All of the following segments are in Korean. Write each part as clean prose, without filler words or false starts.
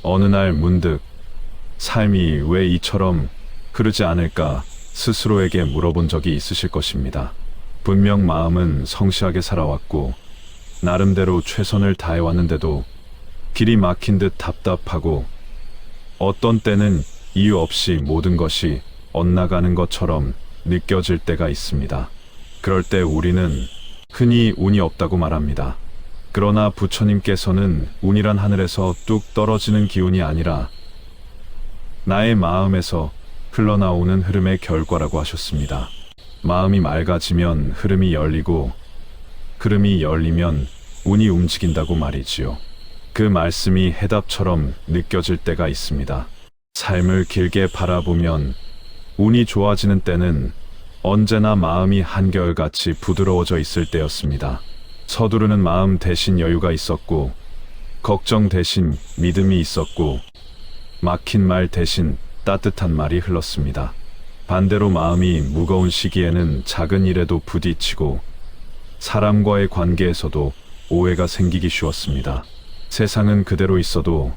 어느 날 문득 삶이 왜 이처럼 흐르지 않을까 스스로에게 물어본 적이 있으실 것입니다. 분명 마음은 성실하게 살아왔고 나름대로 최선을 다해왔는데도 길이 막힌 듯 답답하고 어떤 때는 이유 없이 모든 것이 엇나가는 것처럼 느껴질 때가 있습니다. 그럴 때 우리는 흔히 운이 없다고 말합니다. 그러나 부처님께서는 운이란 하늘에서 뚝 떨어지는 기운이 아니라 나의 마음에서 흘러나오는 흐름의 결과라고 하셨습니다. 마음이 맑아지면 흐름이 열리고 흐름이 열리면 운이 움직인다고 말이지요. 그 말씀이 해답처럼 느껴질 때가 있습니다. 삶을 길게 바라보면 운이 좋아지는 때는 언제나 마음이 한결같이 부드러워져 있을 때였습니다. 서두르는 마음 대신 여유가 있었고, 걱정 대신 믿음이 있었고, 막힌 말 대신 따뜻한 말이 흘렀습니다. 반대로 마음이 무거운 시기에는 작은 일에도 부딪히고, 사람과의 관계에서도 오해가 생기기 쉬웠습니다. 세상은 그대로 있어도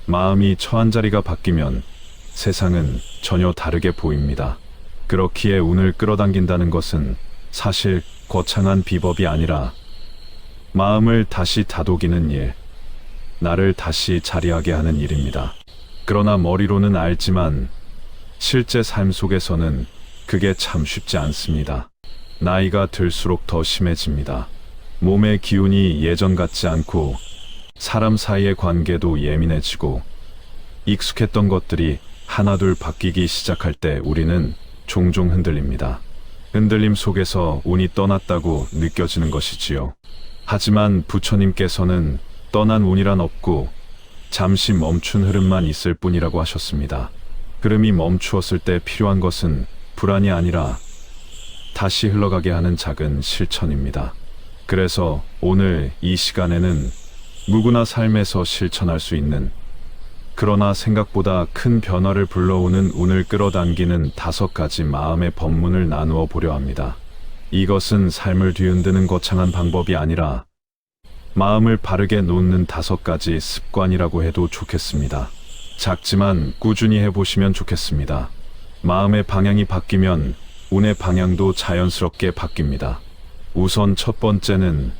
마음이 처한 자리가 바뀌면 세상은 전혀 다르게 보입니다. 그렇기에 운을 끌어당긴다는 것은 사실 거창한 비법이 아니라 마음을 다시 다독이는 일, 나를 다시 자리하게 하는 일입니다. 그러나 머리로는 알지만 실제 삶 속에서는 그게 참 쉽지 않습니다. 나이가 들수록 더 심해집니다. 몸의 기운이 예전 같지 않고 사람 사이의 관계도 예민해지고 익숙했던 것들이 하나둘 바뀌기 시작할 때 우리는 종종 흔들립니다. 흔들림 속에서 운이 떠났다고 느껴지는 것이지요. 하지만 부처님께서는 떠난 운이란 없고 잠시 멈춘 흐름만 있을 뿐이라고 하셨습니다. 흐름이 멈추었을 때 필요한 것은 불안이 아니라 다시 흘러가게 하는 작은 실천입니다. 그래서 오늘 이 시간에는 누구나 삶에서 실천할 수 있는, 그러나 생각보다 큰 변화를 불러오는 운을 끌어당기는 5가지 마음의 법문을 나누어 보려 합니다. 이것은 삶을 뒤흔드는 거창한 방법이 아니라 마음을 바르게 놓는 5가지 습관이라고 해도 좋겠습니다. 작지만 꾸준히 해보시면 좋겠습니다. 마음의 방향이 바뀌면 운의 방향도 자연스럽게 바뀝니다. 우선 첫 번째는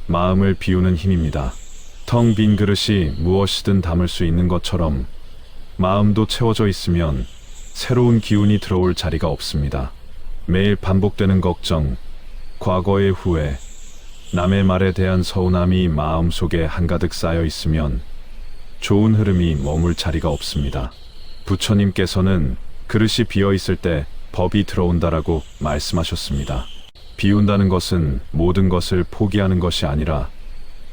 마음을 비우는 힘입니다. 텅 빈 그릇이 무엇이든 담을 수 있는 것처럼 마음도 채워져 있으면 새로운 기운이 들어올 자리가 없습니다. 매일 반복되는 걱정, 과거의 후회, 남의 말에 대한 서운함이 마음속에 한가득 쌓여 있으면 좋은 흐름이 머물 자리가 없습니다. 부처님께서는 그릇이 비어 있을 때 법이 들어온다라고 말씀하셨습니다. 비운다는 것은 모든 것을 포기하는 것이 아니라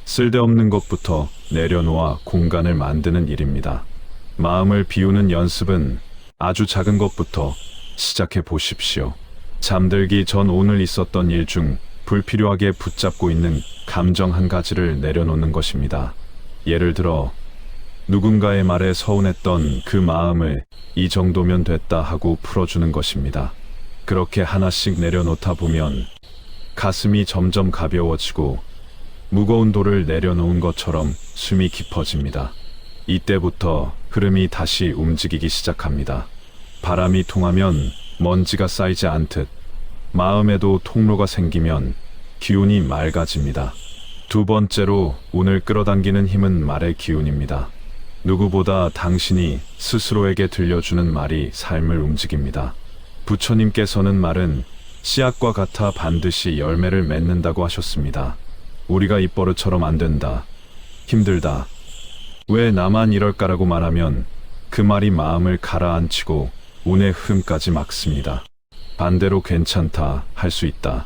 쓸데없는 것부터 내려놓아 공간을 만드는 일입니다. 마음을 비우는 연습은 아주 작은 것부터 시작해 보십시오. 잠들기 전 오늘 있었던 일 중 불필요하게 붙잡고 있는 감정 한 가지를 내려놓는 것입니다. 예를 들어 누군가의 말에 서운했던 그 마음을 이 정도면 됐다 하고 풀어주는 것입니다. 그렇게 하나씩 내려놓다 보면 가슴이 점점 가벼워지고 무거운 돌을 내려놓은 것처럼 숨이 깊어집니다. 이때부터 흐름이 다시 움직이기 시작합니다. 바람이 통하면 먼지가 쌓이지 않듯 마음에도 통로가 생기면 기운이 맑아집니다. 두 번째로 운을 끌어당기는 힘은 말의 기운입니다. 누구보다 당신이 스스로에게 들려주는 말이 삶을 움직입니다. 부처님께서는 말은 씨앗과 같아 반드시 열매를 맺는다고 하셨습니다. 우리가 입버릇처럼 안 된다, 힘들다, 왜 나만 이럴까라고 말하면 그 말이 마음을 가라앉히고 운의 흐름까지 막습니다. 반대로 괜찮다, 할 수 있다,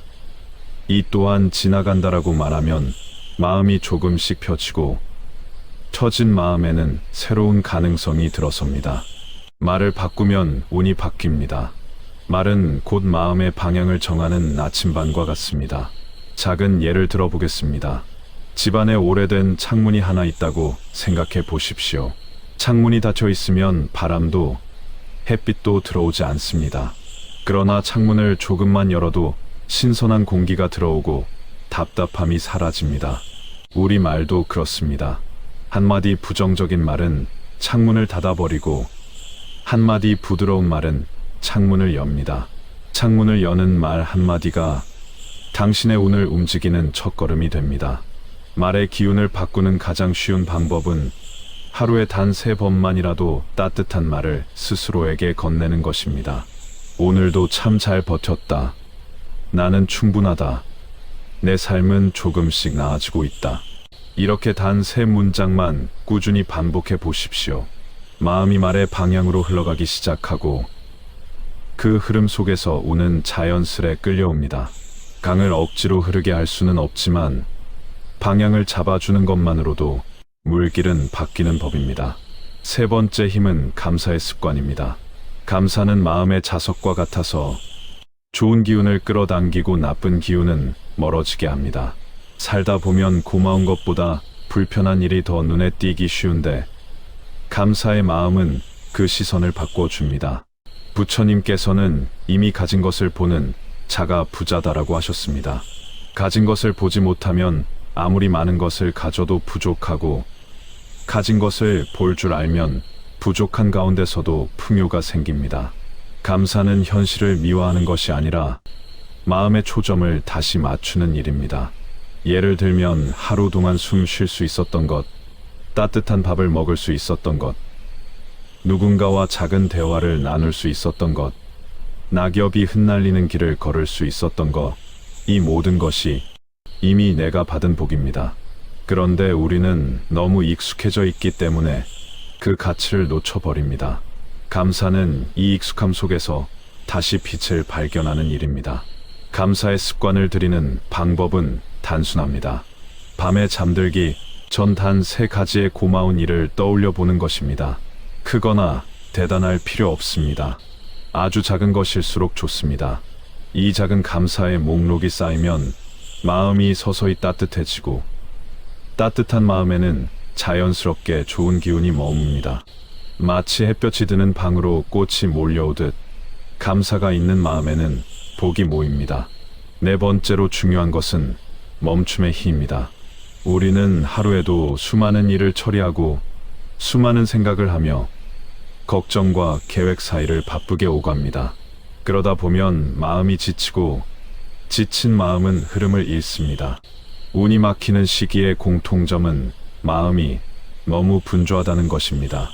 이 또한 지나간다라고 말하면 마음이 조금씩 펴지고 처진 마음에는 새로운 가능성이 들어섭니다. 말을 바꾸면 운이 바뀝니다. 말은 곧 마음의 방향을 정하는 나침반과 같습니다. 작은 예를 들어보겠습니다. 집안에 오래된 창문이 하나 있다고 생각해 보십시오. 창문이 닫혀 있으면 바람도 햇빛도 들어오지 않습니다. 그러나 창문을 조금만 열어도 신선한 공기가 들어오고 답답함이 사라집니다. 우리 말도 그렇습니다. 한마디 부정적인 말은 창문을 닫아버리고 한마디 부드러운 말은 창문을 엽니다. 창문을 여는 말 한마디가 당신의 운을 움직이는 첫걸음이 됩니다. 말의 기운을 바꾸는 가장 쉬운 방법은 하루에 단 3번만이라도 따뜻한 말을 스스로에게 건네는 것입니다. 오늘도 참 잘 버텼다. 나는 충분하다. 내 삶은 조금씩 나아지고 있다. 이렇게 단 3문장만 꾸준히 반복해 보십시오. 마음이 말의 방향으로 흘러가기 시작하고 그 흐름 속에서 운은 자연스레 끌려옵니다. 강을 억지로 흐르게 할 수는 없지만 방향을 잡아주는 것만으로도 물길은 바뀌는 법입니다. 3번째 힘은 감사의 습관입니다. 감사는 마음의 자석과 같아서 좋은 기운을 끌어당기고 나쁜 기운은 멀어지게 합니다. 살다 보면 고마운 것보다 불편한 일이 더 눈에 띄기 쉬운데 감사의 마음은 그 시선을 바꿔줍니다. 부처님께서는 이미 가진 것을 보는 자가 부자다라고 하셨습니다. 가진 것을 보지 못하면 아무리 많은 것을 가져도 부족하고 가진 것을 볼 줄 알면 부족한 가운데서도 풍요가 생깁니다. 감사는 현실을 미화하는 것이 아니라 마음의 초점을 다시 맞추는 일입니다. 예를 들면 하루 동안 숨 쉴 수 있었던 것, 따뜻한 밥을 먹을 수 있었던 것, 누군가와 작은 대화를 나눌 수 있었던 것, 낙엽이 흩날리는 길을 걸을 수 있었던 것, 이 모든 것이 이미 내가 받은 복입니다. 그런데 우리는 너무 익숙해져 있기 때문에 그 가치를 놓쳐버립니다. 감사는 이 익숙함 속에서 다시 빛을 발견하는 일입니다. 감사의 습관을 들이는 방법은 단순합니다. 밤에 잠들기 전 단 3가지의 고마운 일을 떠올려 보는 것입니다. 크거나 대단할 필요 없습니다. 아주 작은 것일수록 좋습니다. 이 작은 감사의 목록이 쌓이면 마음이 서서히 따뜻해지고 따뜻한 마음에는 자연스럽게 좋은 기운이 머뭅니다. 마치 햇볕이 드는 방으로 꽃이 몰려오듯 감사가 있는 마음에는 복이 모입니다. 4번째로 중요한 것은 멈춤의 힘입니다. 우리는 하루에도 수많은 일을 처리하고 수많은 생각을 하며 걱정과 계획 사이를 바쁘게 오갑니다. 그러다 보면 마음이 지치고 지친 마음은 흐름을 잃습니다. 운이 막히는 시기의 공통점은 마음이 너무 분주하다는 것입니다.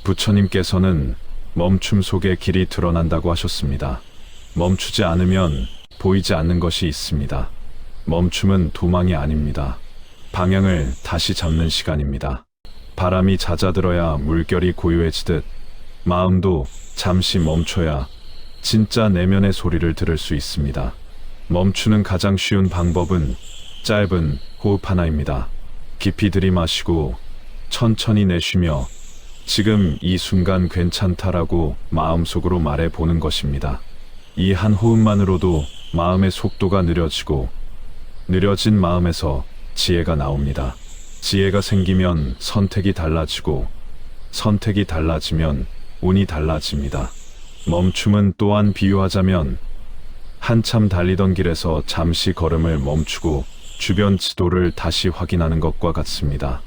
부처님께서는 멈춤 속에 길이 드러난다고 하셨습니다. 멈추지 않으면 보이지 않는 것이 있습니다. 멈춤은 도망이 아닙니다. 방향을 다시 잡는 시간입니다. 바람이 잦아들어야 물결이 고요해지듯 마음도 잠시 멈춰야 진짜 내면의 소리를 들을 수 있습니다. 멈추는 가장 쉬운 방법은 짧은 호흡 하나입니다. 깊이 들이마시고 천천히 내쉬며 지금 이 순간 괜찮다라고 마음속으로 말해보는 것입니다. 이 한 호흡만으로도 마음의 속도가 느려지고 느려진 마음에서 지혜가 나옵니다. 지혜가 생기면 선택이 달라지고 선택이 달라지면 운이 달라집니다. 멈춤은 또한 비유하자면 한참 달리던 길에서 잠시 걸음을 멈추고 주변 지도를 다시 확인하는 것과 같습니다.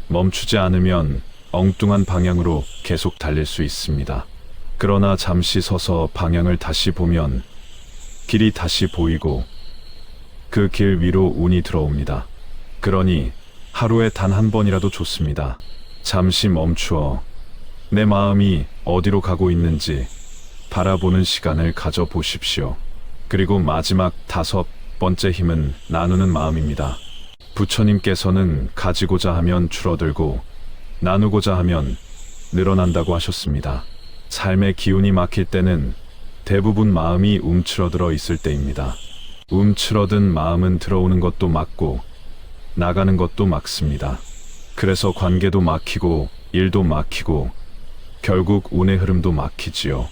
멈추지 않으면 엉뚱한 방향으로 계속 달릴 수 있습니다. 그러나 잠시 서서 방향을 다시 보면 길이 다시 보이고 그 길 위로 운이 들어옵니다. 그러니 하루에 단 한 번이라도 좋습니다. 잠시 멈추어 내 마음이 어디로 가고 있는지 바라보는 시간을 가져보십시오. 그리고 마지막 5번째 힘은 나누는 마음입니다. 부처님께서는 가지고자 하면 줄어들고 나누고자 하면 늘어난다고 하셨습니다. 삶의 기운이 막힐 때는 대부분 마음이 움츠러들어 있을 때입니다. 움츠러든 마음은 들어오는 것도 막고 나가는 것도 막습니다. 그래서 관계도 막히고 일도 막히고 결국 운의 흐름도 막히지요.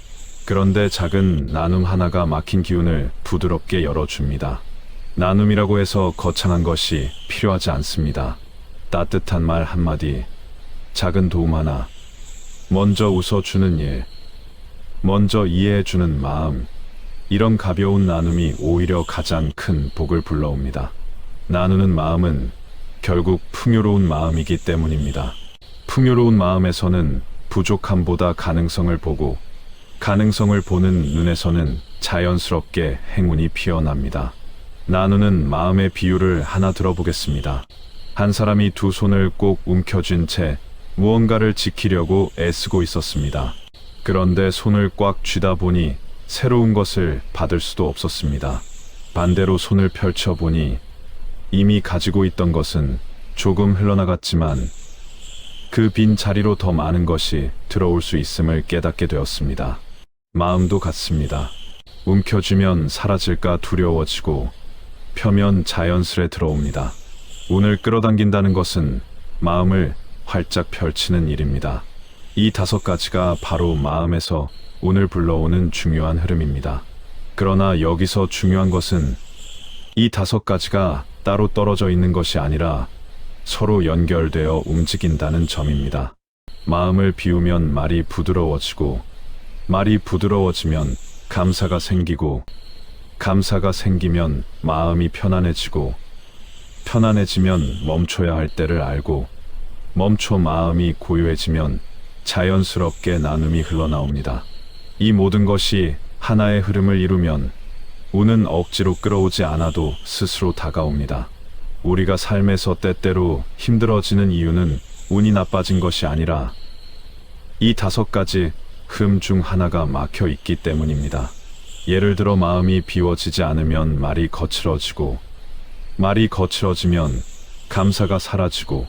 그런데 작은 나눔 하나가 막힌 기운을 부드럽게 열어줍니다. 나눔이라고 해서 거창한 것이 필요하지 않습니다. 따뜻한 말 한마디, 작은 도움 하나, 먼저 웃어주는 일, 먼저 이해해주는 마음, 이런 가벼운 나눔이 오히려 가장 큰 복을 불러옵니다. 나누는 마음은 결국 풍요로운 마음이기 때문입니다. 풍요로운 마음에서는 부족함보다 가능성을 보고 가능성을 보는 눈에서는 자연스럽게 행운이 피어납니다. 나누는 마음의 비유를 하나 들어보겠습니다. 한 사람이 두 손을 꼭 움켜쥔 채 무언가를 지키려고 애쓰고 있었습니다. 그런데 손을 꽉 쥐다 보니 새로운 것을 받을 수도 없었습니다. 반대로 손을 펼쳐보니 이미 가지고 있던 것은 조금 흘러나갔지만 그 빈 자리로 더 많은 것이 들어올 수 있음을 깨닫게 되었습니다. 마음도 같습니다. 움켜쥐면 사라질까 두려워지고 펴면 자연스레 들어옵니다. 운을 끌어당긴다는 것은 마음을 활짝 펼치는 일입니다. 이 5가지가 바로 마음에서 운을 불러오는 중요한 흐름입니다. 그러나 여기서 중요한 것은 이 5가지가 따로 떨어져 있는 것이 아니라 서로 연결되어 움직인다는 점입니다. 마음을 비우면 말이 부드러워지고, 말이 부드러워지면 감사가 생기고, 감사가 생기면 마음이 편안해지고, 편안해지면 멈춰야 할 때를 알고, 멈춰 마음이 고요해지면 자연스럽게 나눔이 흘러나옵니다. 이 모든 것이 하나의 흐름을 이루면 운은 억지로 끌어오지 않아도 스스로 다가옵니다. 우리가 삶에서 때때로 힘들어지는 이유는 운이 나빠진 것이 아니라 이 5가지 흠 중 하나가 막혀 있기 때문입니다. 예를 들어 마음이 비워지지 않으면 말이 거칠어지고, 말이 거칠어지면 감사가 사라지고,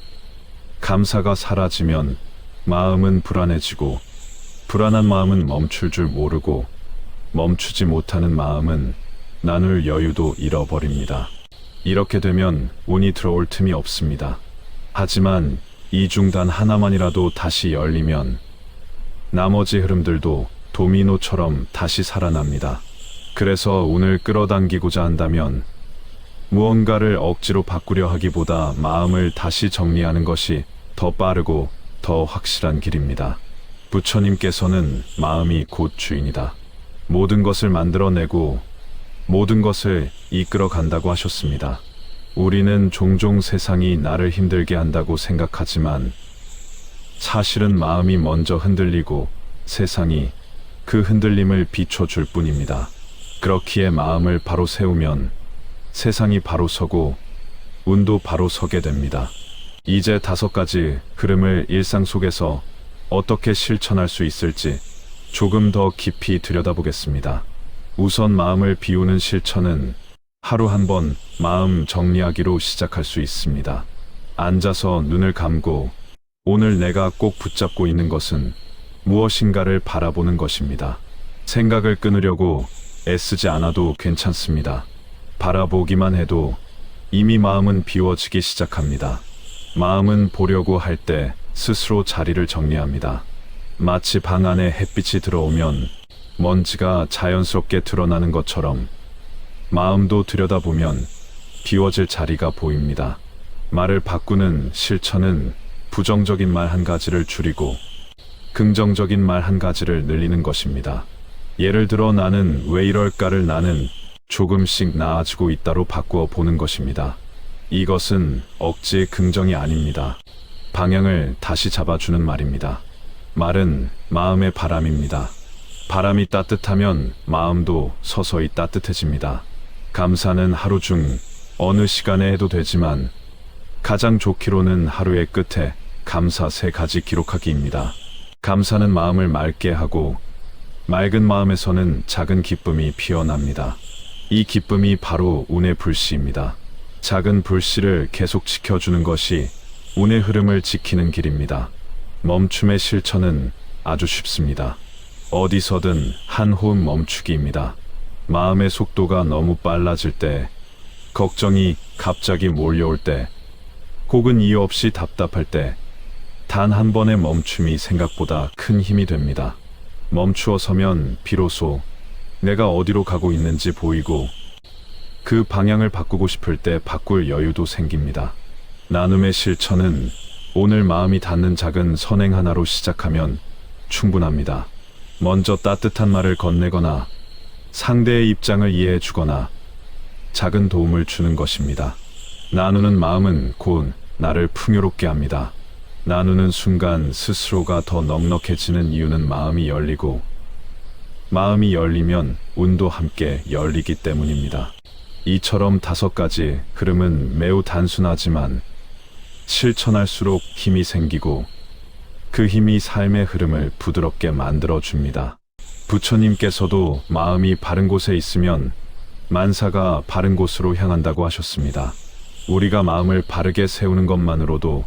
감사가 사라지면 마음은 불안해지고, 불안한 마음은 멈출 줄 모르고, 멈추지 못하는 마음은 나눌 여유도 잃어버립니다. 이렇게 되면 운이 들어올 틈이 없습니다. 하지만 이 중 단 하나만이라도 다시 열리면 나머지 흐름들도 도미노처럼 다시 살아납니다. 그래서 운을 끌어당기고자 한다면 무언가를 억지로 바꾸려 하기보다 마음을 다시 정리하는 것이 더 빠르고 더 확실한 길입니다. 부처님께서는 마음이 곧 주인이다. 모든 것을 만들어내고 모든 것을 이끌어 간다고 하셨습니다. 우리는 종종 세상이 나를 힘들게 한다고 생각하지만 사실은 마음이 먼저 흔들리고 세상이 그 흔들림을 비춰줄 뿐입니다. 그렇기에 마음을 바로 세우면 세상이 바로 서고 운도 바로 서게 됩니다. 이제 5가지 흐름을 일상 속에서 어떻게 실천할 수 있을지 조금 더 깊이 들여다보겠습니다. 우선 마음을 비우는 실천은 하루 한 번 마음 정리하기로 시작할 수 있습니다. 앉아서 눈을 감고 오늘 내가 꼭 붙잡고 있는 것은 무엇인가를 바라보는 것입니다. 생각을 끊으려고 애쓰지 않아도 괜찮습니다. 바라보기만 해도 이미 마음은 비워지기 시작합니다. 마음은 보려고 할 때 스스로 자리를 정리합니다. 마치 방 안에 햇빛이 들어오면 먼지가 자연스럽게 드러나는 것처럼 마음도 들여다보면 비워질 자리가 보입니다. 말을 바꾸는 실천은 부정적인 말 한 가지를 줄이고 긍정적인 말 한 가지를 늘리는 것입니다. 예를 들어 나는 왜 이럴까를 나는 조금씩 나아지고 있다로 바꾸어 보는 것입니다. 이것은 억지의 긍정이 아닙니다. 방향을 다시 잡아주는 말입니다. 말은 마음의 바람입니다. 바람이 따뜻하면 마음도 서서히 따뜻해집니다. 감사는 하루 중 어느 시간에 해도 되지만 가장 좋기로는 하루의 끝에 감사 3가지 기록하기입니다. 감사는 마음을 맑게 하고 맑은 마음에서는 작은 기쁨이 피어납니다. 이 기쁨이 바로 운의 불씨입니다. 작은 불씨를 계속 지켜주는 것이 운의 흐름을 지키는 길입니다. 멈춤의 실천은 아주 쉽습니다. 어디서든 한 호흡 멈추기입니다. 마음의 속도가 너무 빨라질 때, 걱정이 갑자기 몰려올 때, 혹은 이유 없이 답답할 때, 단 한 번의 멈춤이 생각보다 큰 힘이 됩니다. 멈추어 서면 비로소 내가 어디로 가고 있는지 보이고 그 방향을 바꾸고 싶을 때 바꿀 여유도 생깁니다. 나눔의 실천은 오늘 마음이 닿는 작은 선행 하나로 시작하면 충분합니다. 먼저 따뜻한 말을 건네거나 상대의 입장을 이해해 주거나 작은 도움을 주는 것입니다. 나누는 마음은 곧 나를 풍요롭게 합니다. 나누는 순간 스스로가 더 넉넉해지는 이유는 마음이 열리고, 마음이 열리면 운도 함께 열리기 때문입니다. 이처럼 5가지 흐름은 매우 단순하지만 실천할수록 힘이 생기고, 그 힘이 삶의 흐름을 부드럽게 만들어줍니다. 부처님께서도 마음이 바른 곳에 있으면 만사가 바른 곳으로 향한다고 하셨습니다. 우리가 마음을 바르게 세우는 것만으로도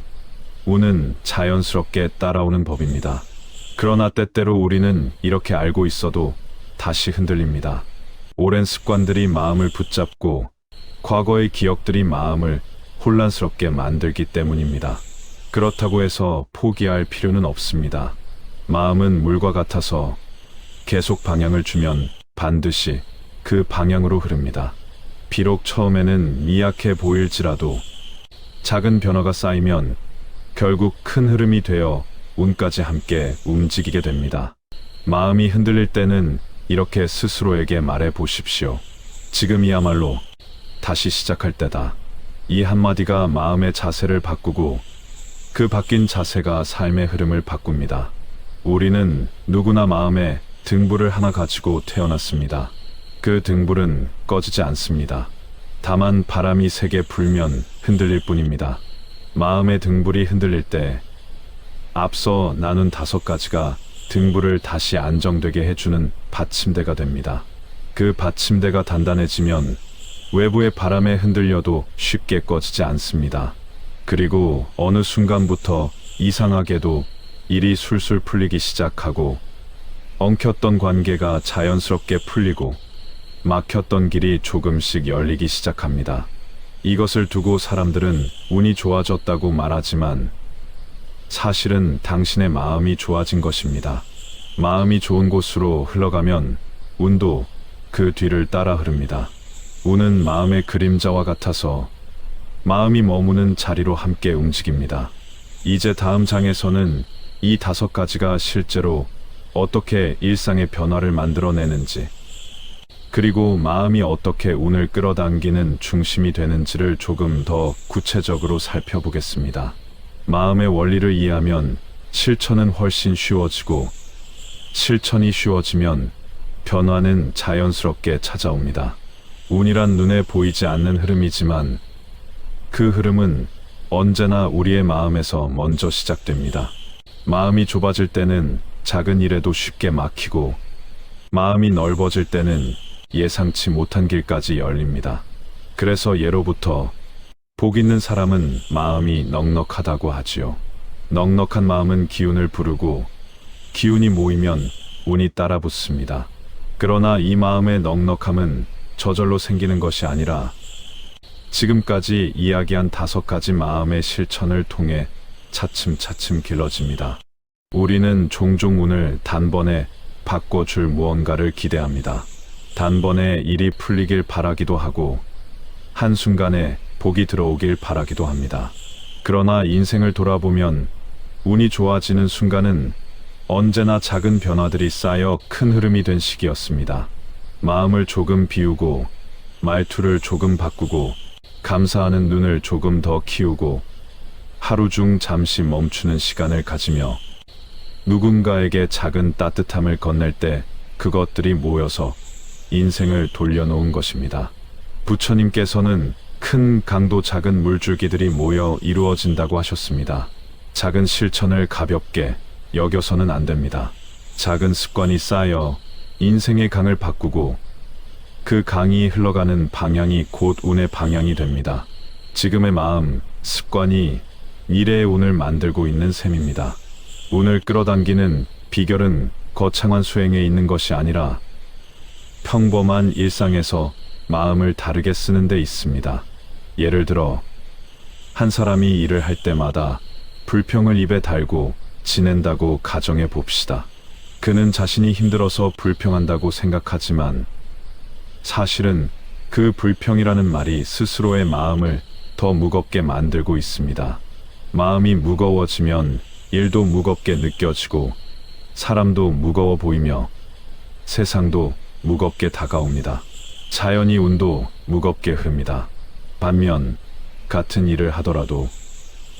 운은 자연스럽게 따라오는 법입니다. 그러나 때때로 우리는 이렇게 알고 있어도 다시 흔들립니다. 오랜 습관들이 마음을 붙잡고 과거의 기억들이 마음을 혼란스럽게 만들기 때문입니다. 그렇다고 해서 포기할 필요는 없습니다. 마음은 물과 같아서 계속 방향을 주면 반드시 그 방향으로 흐릅니다. 비록 처음에는 미약해 보일지라도 작은 변화가 쌓이면 결국 큰 흐름이 되어 운까지 함께 움직이게 됩니다. 마음이 흔들릴 때는 이렇게 스스로에게 말해 보십시오. 지금이야말로 다시 시작할 때다. 이 한마디가 마음의 자세를 바꾸고 그 바뀐 자세가 삶의 흐름을 바꿉니다. 우리는 누구나 마음에 등불을 하나 가지고 태어났습니다. 그 등불은 꺼지지 않습니다. 다만 바람이 세게 불면 흔들릴 뿐입니다. 마음의 등불이 흔들릴 때 앞서 나눈 5가지가 등불을 다시 안정되게 해주는 받침대가 됩니다. 그 받침대가 단단해지면 외부의 바람에 흔들려도 쉽게 꺼지지 않습니다. 그리고 어느 순간부터 이상하게도 일이 술술 풀리기 시작하고, 엉켰던 관계가 자연스럽게 풀리고 막혔던 길이 조금씩 열리기 시작합니다. 이것을 두고 사람들은 운이 좋아졌다고 말하지만 사실은 당신의 마음이 좋아진 것입니다. 마음이 좋은 곳으로 흘러가면 운도 그 뒤를 따라 흐릅니다. 운은 마음의 그림자와 같아서 마음이 머무는 자리로 함께 움직입니다. 이제 다음 장에서는 이 5가지가 실제로 어떻게 일상의 변화를 만들어내는지, 그리고 마음이 어떻게 운을 끌어당기는 중심이 되는지를 조금 더 구체적으로 살펴보겠습니다. 마음의 원리를 이해하면 실천은 훨씬 쉬워지고, 실천이 쉬워지면 변화는 자연스럽게 찾아옵니다. 운이란 눈에 보이지 않는 흐름이지만 그 흐름은 언제나 우리의 마음에서 먼저 시작됩니다. 마음이 좁아질 때는 작은 일에도 쉽게 막히고, 마음이 넓어질 때는 예상치 못한 길까지 열립니다. 그래서 예로부터 복 있는 사람은 마음이 넉넉하다고 하지요. 넉넉한 마음은 기운을 부르고, 기운이 모이면 운이 따라 붙습니다. 그러나 이 마음의 넉넉함은 저절로 생기는 것이 아니라 지금까지 이야기한 5가지 마음의 실천을 통해 차츰차츰 길러집니다. 우리는 종종 운을 단번에 바꿔줄 무언가를 기대합니다. 단번에 일이 풀리길 바라기도 하고, 한순간에 복이 들어오길 바라기도 합니다. 그러나 인생을 돌아보면 운이 좋아지는 순간은 언제나 작은 변화들이 쌓여 큰 흐름이 된 시기였습니다. 마음을 조금 비우고, 말투를 조금 바꾸고, 감사하는 눈을 조금 더 키우고, 하루 중 잠시 멈추는 시간을 가지며 누군가에게 작은 따뜻함을 건넬 때 그것들이 모여서 인생을 돌려놓은 것입니다. 부처님께서는 큰 강도 작은 물줄기들이 모여 이루어진다고 하셨습니다. 작은 실천을 가볍게 여겨서는 안 됩니다. 작은 습관이 쌓여 인생의 강을 바꾸고, 그 강이 흘러가는 방향이 곧 운의 방향이 됩니다. 지금의 마음, 습관이 미래의 운을 만들고 있는 셈입니다. 운을 끌어당기는 비결은 거창한 수행에 있는 것이 아니라 평범한 일상에서 마음을 다르게 쓰는 데 있습니다. 예를 들어, 한 사람이 일을 할 때마다 불평을 입에 달고 지낸다고 가정해 봅시다. 그는 자신이 힘들어서 불평한다고 생각하지만 사실은 그 불평이라는 말이 스스로의 마음을 더 무겁게 만들고 있습니다. 마음이 무거워지면 일도 무겁게 느껴지고, 사람도 무거워 보이며 세상도 무겁게 다가옵니다. 자연이 운도 무겁게 흐릅니다. 반면 같은 일을 하더라도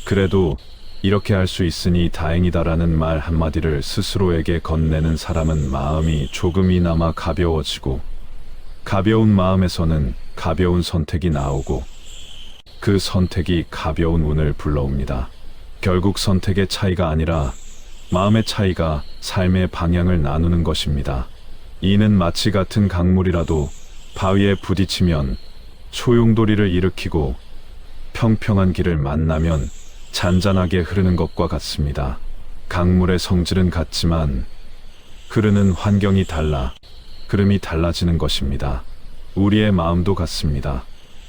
그래도 이렇게 할 수 있으니 다행이다라는 말 한마디를 스스로에게 건네는 사람은 마음이 조금이나마 가벼워지고, 가벼운 마음에서는 가벼운 선택이 나오고, 그 선택이 가벼운 운을 불러옵니다. 결국 선택의 차이가 아니라 마음의 차이가 삶의 방향을 나누는 것입니다. 이는 마치 같은 강물이라도 바위에 부딪히면 소용돌이를 일으키고 평평한 길을 만나면 잔잔하게 흐르는 것과 같습니다. 강물의 성질은 같지만 흐르는 환경이 달라 흐름이 달라지는 것입니다. 우리의 마음도 같습니다.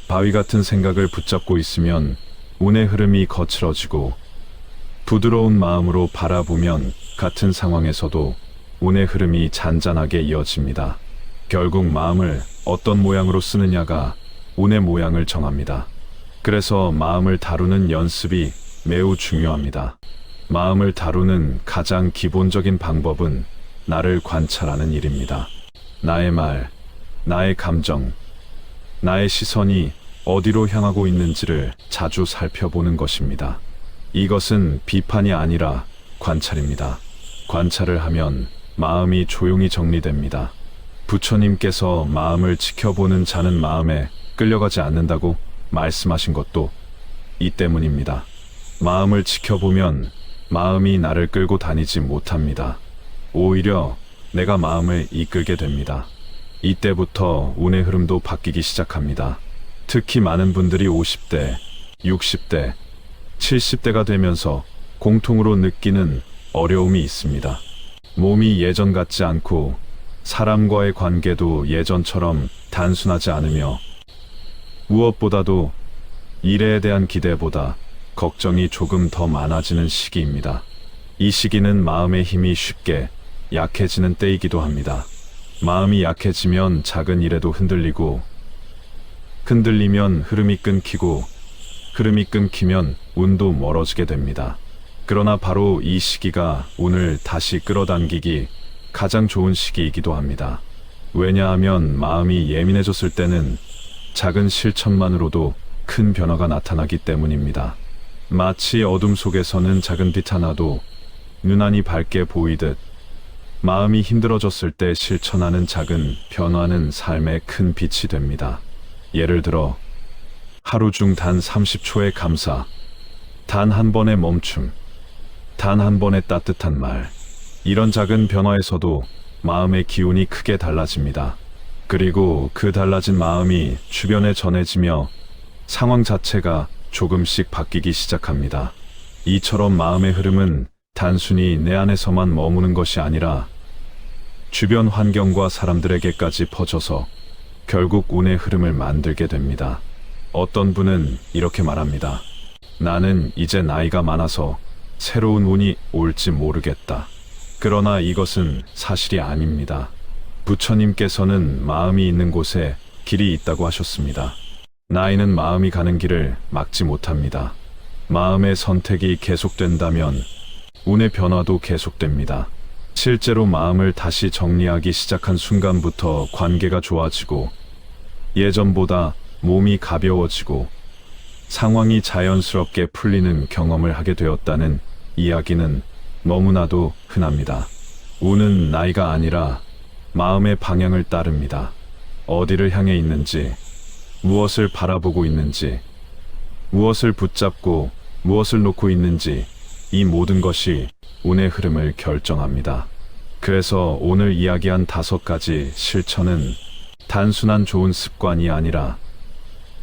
바위 같은 생각을 붙잡고 있으면 운의 흐름이 거칠어지고, 부드러운 마음으로 바라보면 같은 상황에서도 운의 흐름이 잔잔하게 이어집니다. 결국 마음을 어떤 모양으로 쓰느냐가 운의 모양을 정합니다. 그래서 마음을 다루는 연습이 매우 중요합니다. 마음을 다루는 가장 기본적인 방법은 나를 관찰하는 일입니다. 나의 말, 나의 감정, 나의 시선이 어디로 향하고 있는지를 자주 살펴보는 것입니다. 이것은 비판이 아니라 관찰입니다. 관찰을 하면 마음이 조용히 정리됩니다. 부처님께서 마음을 지켜보는 자는 마음에 끌려가지 않는다고 말씀하신 것도 이 때문입니다. 마음을 지켜보면 마음이 나를 끌고 다니지 못합니다. 오히려 내가 마음을 이끌게 됩니다. 이때부터 운의 흐름도 바뀌기 시작합니다. 특히 많은 분들이 50대, 60대, 70대가 되면서 공통으로 느끼는 어려움이 있습니다. 몸이 예전 같지 않고 사람과의 관계도 예전처럼 단순하지 않으며, 무엇보다도 일에 대한 기대보다 걱정이 조금 더 많아지는 시기입니다. 이 시기는 마음의 힘이 쉽게 약해지는 때이기도 합니다. 마음이 약해지면 작은 일에도 흔들리고, 흔들리면 흐름이 끊기고, 흐름이 끊기면 운도 멀어지게 됩니다. 그러나 바로 이 시기가 운을 다시 끌어당기기 가장 좋은 시기이기도 합니다. 왜냐하면 마음이 예민해졌을 때는 작은 실천만으로도 큰 변화가 나타나기 때문입니다. 마치 어둠 속에서는 작은 빛 하나도 유난히 밝게 보이듯, 마음이 힘들어졌을 때 실천하는 작은 변화는 삶의 큰 빛이 됩니다. 예를 들어 하루 중 단 30초의 감사, 단 한 번의 멈춤, 단 한 번의 따뜻한 말, 이런 작은 변화에서도 마음의 기운이 크게 달라집니다. 그리고 그 달라진 마음이 주변에 전해지며 상황 자체가 조금씩 바뀌기 시작합니다. 이처럼 마음의 흐름은 단순히 내 안에서만 머무는 것이 아니라 주변 환경과 사람들에게까지 퍼져서 결국 운의 흐름을 만들게 됩니다. 어떤 분은 이렇게 말합니다. 나는 이제 나이가 많아서 새로운 운이 올지 모르겠다. 그러나 이것은 사실이 아닙니다. 부처님께서는 마음이 있는 곳에 길이 있다고 하셨습니다. 나이는 마음이 가는 길을 막지 못합니다. 마음의 선택이 계속된다면 운의 변화도 계속됩니다. 실제로 마음을 다시 정리하기 시작한 순간부터 관계가 좋아지고, 예전보다 몸이 가벼워지고 상황이 자연스럽게 풀리는 경험을 하게 되었다는 이야기는 너무나도 흔합니다. 운은 나이가 아니라 마음의 방향을 따릅니다. 어디를 향해 있는지, 무엇을 바라보고 있는지, 무엇을 붙잡고 무엇을 놓고 있는지, 이 모든 것이 운의 흐름을 결정합니다. 그래서 오늘 이야기한 5가지 실천은 단순한 좋은 습관이 아니라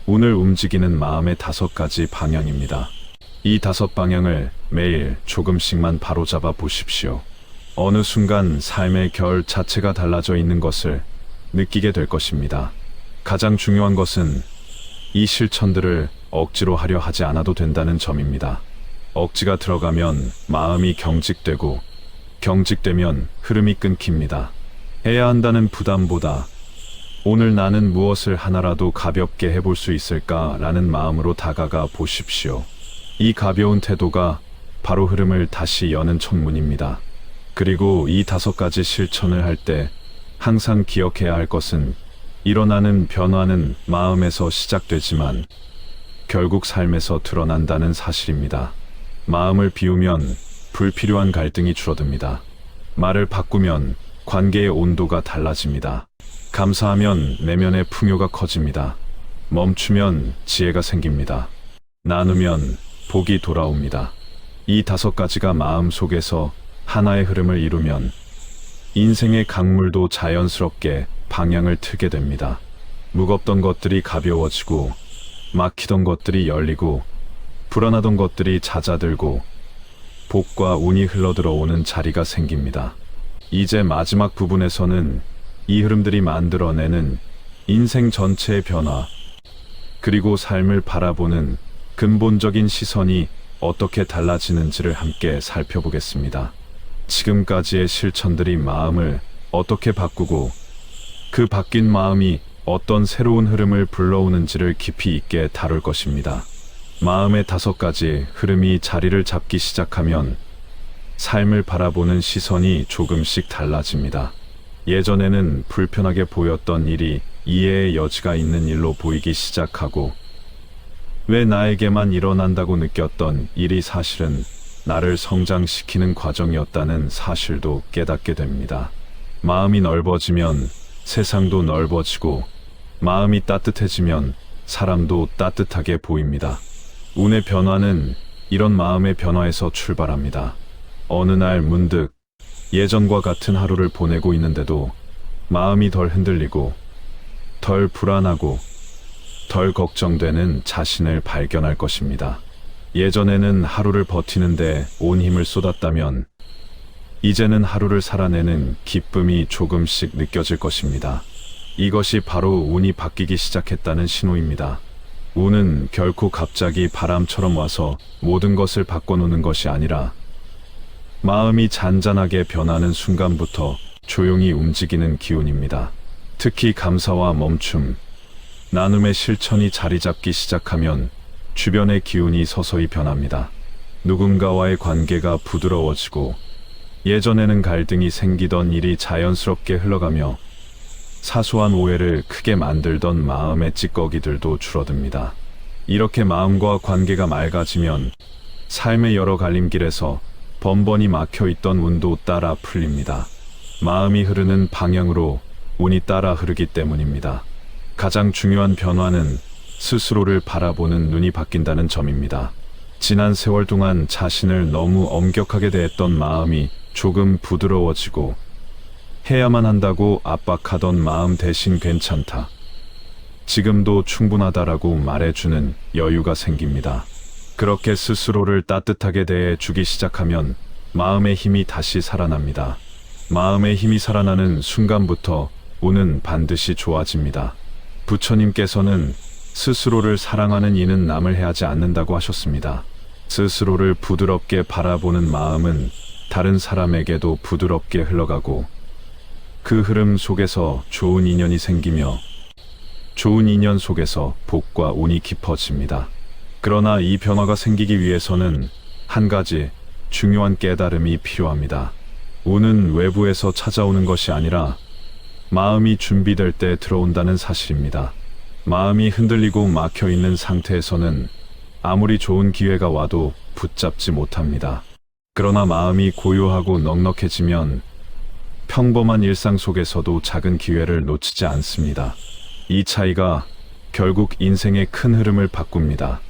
운을 움직이는 마음의 5가지 방향입니다. 이 5방향을 매일 조금씩만 바로잡아 보십시오. 어느 순간 삶의 결 자체가 달라져 있는 것을 느끼게 될 것입니다. 가장 중요한 것은 이 실천들을 억지로 하려 하지 않아도 된다는 점입니다. 억지가 들어가면 마음이 경직되고, 경직되면 흐름이 끊깁니다. 해야 한다는 부담보다 오늘 나는 무엇을 하나라도 가볍게 해볼 수 있을까라는 마음으로 다가가 보십시오. 이 가벼운 태도가 바로 흐름을 다시 여는 천문입니다. 그리고 이 5가지 실천을 할 때 항상 기억해야 할 것은, 일어나는 변화는 마음에서 시작되지만 결국 삶에서 드러난다는 사실입니다. 마음을 비우면 불필요한 갈등이 줄어듭니다. 말을 바꾸면 관계의 온도가 달라집니다. 감사하면 내면의 풍요가 커집니다. 멈추면 지혜가 생깁니다. 나누면 복이 돌아옵니다. 이 5가지가 마음 속에서 하나의 흐름을 이루면 인생의 강물도 자연스럽게 방향을 트게 됩니다. 무겁던 것들이 가벼워지고, 막히던 것들이 열리고, 불안하던 것들이 잦아들고, 복과 운이 흘러들어오는 자리가 생깁니다. 이제 마지막 부분에서는 이 흐름들이 만들어내는 인생 전체의 변화, 그리고 삶을 바라보는 근본적인 시선이 어떻게 달라지는지를 함께 살펴보겠습니다. 지금까지의 실천들이 마음을 어떻게 바꾸고, 그 바뀐 마음이 어떤 새로운 흐름을 불러오는지를 깊이 있게 다룰 것입니다. 마음의 5가지 흐름이 자리를 잡기 시작하면 삶을 바라보는 시선이 조금씩 달라집니다. 예전에는 불편하게 보였던 일이 이해의 여지가 있는 일로 보이기 시작하고, 왜 나에게만 일어난다고 느꼈던 일이 사실은 나를 성장시키는 과정이었다는 사실도 깨닫게 됩니다. 마음이 넓어지면 세상도 넓어지고, 마음이 따뜻해지면 사람도 따뜻하게 보입니다. 운의 변화는 이런 마음의 변화에서 출발합니다. 어느 날 문득 예전과 같은 하루를 보내고 있는데도 마음이 덜 흔들리고, 덜 불안하고, 덜 걱정되는 자신을 발견할 것입니다. 예전에는 하루를 버티는데 온 힘을 쏟았다면, 이제는 하루를 살아내는 기쁨이 조금씩 느껴질 것입니다. 이것이 바로 운이 바뀌기 시작했다는 신호입니다. 운은 결코 갑자기 바람처럼 와서 모든 것을 바꿔놓는 것이 아니라, 마음이 잔잔하게 변하는 순간부터 조용히 움직이는 기운입니다. 특히 감사와 멈춤, 나눔의 실천이 자리 잡기 시작하면 주변의 기운이 서서히 변합니다. 누군가와의 관계가 부드러워지고, 예전에는 갈등이 생기던 일이 자연스럽게 흘러가며, 사소한 오해를 크게 만들던 마음의 찌꺼기들도 줄어듭니다. 이렇게 마음과 관계가 맑아지면 삶의 여러 갈림길에서 번번이 막혀있던 운도 따라 풀립니다. 마음이 흐르는 방향으로 운이 따라 흐르기 때문입니다. 가장 중요한 변화는 스스로를 바라보는 눈이 바뀐다는 점입니다. 지난 세월 동안 자신을 너무 엄격하게 대했던 마음이 조금 부드러워지고, 해야만 한다고 압박하던 마음 대신 괜찮다, 지금도 충분하다라고 말해주는 여유가 생깁니다. 그렇게 스스로를 따뜻하게 대해 주기 시작하면 마음의 힘이 다시 살아납니다. 마음의 힘이 살아나는 순간부터 운은 반드시 좋아집니다. 부처님께서는 스스로를 사랑하는 이는 남을 해하지 않는다고 하셨습니다. 스스로를 부드럽게 바라보는 마음은 다른 사람에게도 부드럽게 흘러가고, 그 흐름 속에서 좋은 인연이 생기며, 좋은 인연 속에서 복과 운이 깊어집니다. 그러나 이 변화가 생기기 위해서는 한 가지 중요한 깨달음이 필요합니다. 운은 외부에서 찾아오는 것이 아니라 마음이 준비될 때 들어온다는 사실입니다. 마음이 흔들리고 막혀있는 상태에서는 아무리 좋은 기회가 와도 붙잡지 못합니다. 그러나 마음이 고요하고 넉넉해지면 평범한 일상 속에서도 작은 기회를 놓치지 않습니다. 이 차이가 결국 인생의 큰 흐름을 바꿉니다.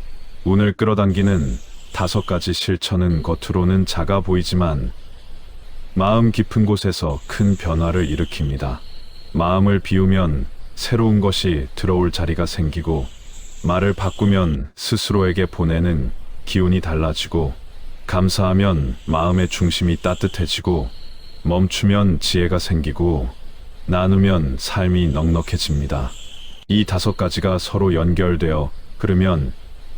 운을 끌어당기는 5가지 실천은 겉으로는 작아 보이지만 마음 깊은 곳에서 큰 변화를 일으킵니다. 마음을 비우면 새로운 것이 들어올 자리가 생기고, 말을 바꾸면 스스로에게 보내는 기운이 달라지고, 감사하면 마음의 중심이 따뜻해지고, 멈추면 지혜가 생기고, 나누면 삶이 넉넉해집니다. 이 5가지가 서로 연결되어 흐르면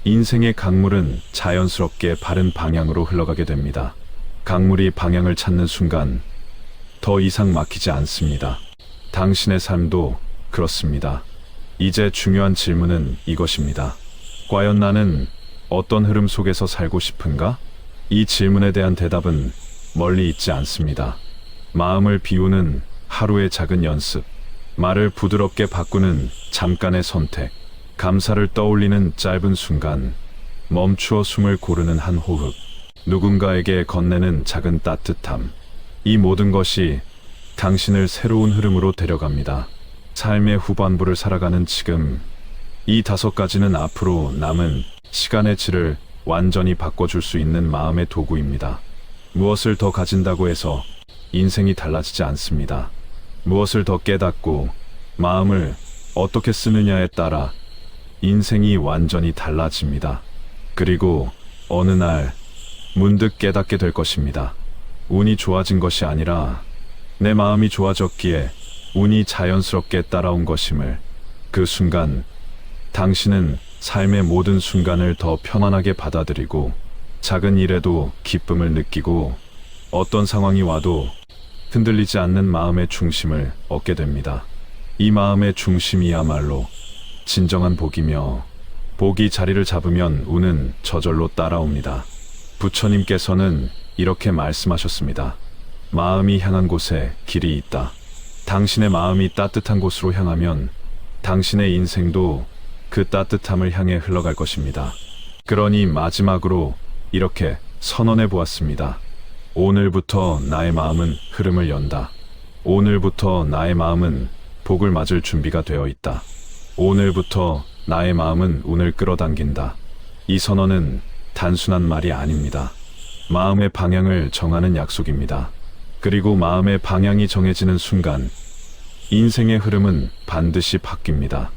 인생의 강물은 자연스럽게 바른 방향으로 흘러가게 됩니다. 강물이 방향을 찾는 순간 더 이상 막히지 않습니다. 당신의 삶도 그렇습니다. 이제 중요한 질문은 이것입니다. 과연 나는 어떤 흐름 속에서 살고 싶은가? 이 질문에 대한 대답은 멀리 있지 않습니다. 마음을 비우는 하루의 작은 연습, 말을 부드럽게 바꾸는 잠깐의 선택, 감사를 떠올리는 짧은 순간, 멈추어 숨을 고르는 한 호흡, 누군가에게 건네는 작은 따뜻함. 이 모든 것이 당신을 새로운 흐름으로 데려갑니다. 삶의 후반부를 살아가는 지금, 이 5가지는 앞으로 남은 시간의 질을 완전히 바꿔줄 수 있는 마음의 도구입니다. 무엇을 더 가진다고 해서 인생이 달라지지 않습니다. 무엇을 더 깨닫고 마음을 어떻게 쓰느냐에 따라 인생이 완전히 달라집니다. 그리고 어느 날 문득 깨닫게 될 것입니다. 운이 좋아진 것이 아니라 내 마음이 좋아졌기에 운이 자연스럽게 따라온 것임을. 그 순간 당신은 삶의 모든 순간을 더 편안하게 받아들이고 작은 일에도 기쁨을 느끼고 어떤 상황이 와도 흔들리지 않는 마음의 중심을 얻게 됩니다. 이 마음의 중심이야말로 진정한 복이며, 복이 자리를 잡으면 운은 저절로 따라옵니다. 부처님께서는 이렇게 말씀하셨습니다. 마음이 향한 곳에 길이 있다. 당신의 마음이 따뜻한 곳으로 향하면 당신의 인생도 그 따뜻함을 향해 흘러갈 것입니다. 그러니 마지막으로 이렇게 선언해 보았습니다. 오늘부터 나의 마음은 흐름을 연다. 오늘부터 나의 마음은 복을 맞을 준비가 되어 있다. 오늘부터 나의 마음은 운을 끌어당긴다. 이 선언은 단순한 말이 아닙니다. 마음의 방향을 정하는 약속입니다. 그리고 마음의 방향이 정해지는 순간 인생의 흐름은 반드시 바뀝니다.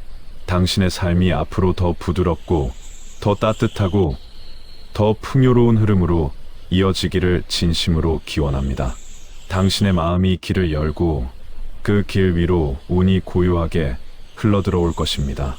당신의 삶이 앞으로 더 부드럽고 더 따뜻하고 더 풍요로운 흐름으로 이어지기를 진심으로 기원합니다. 당신의 마음이 길을 열고 그 길 위로 운이 고요하게 흘러들어올 것입니다.